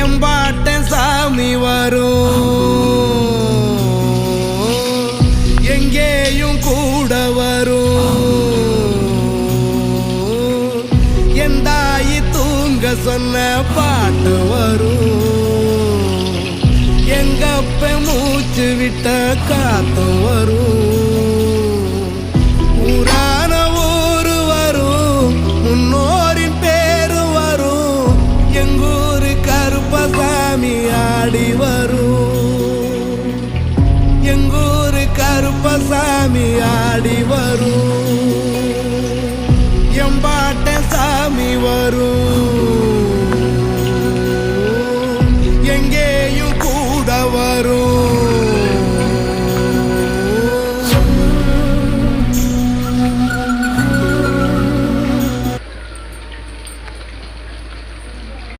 எம்பாட்ட சாமி வரும், எங்கேயும் கூட வரும். என் தாயி தூங்க சொன்ன பாட்டு வரும், எங்கப்ப மூச்சு விட்ட காத்து வரும். ஊரான ஊரு வரும், முன்னோரின் பேரு வரும். எங்கூரு கருப்பசாமி ஆடி வரும், எங்கூரு கருப்பசாமி ஆடி வரும். எம்பாட்ட சாமி வரும்.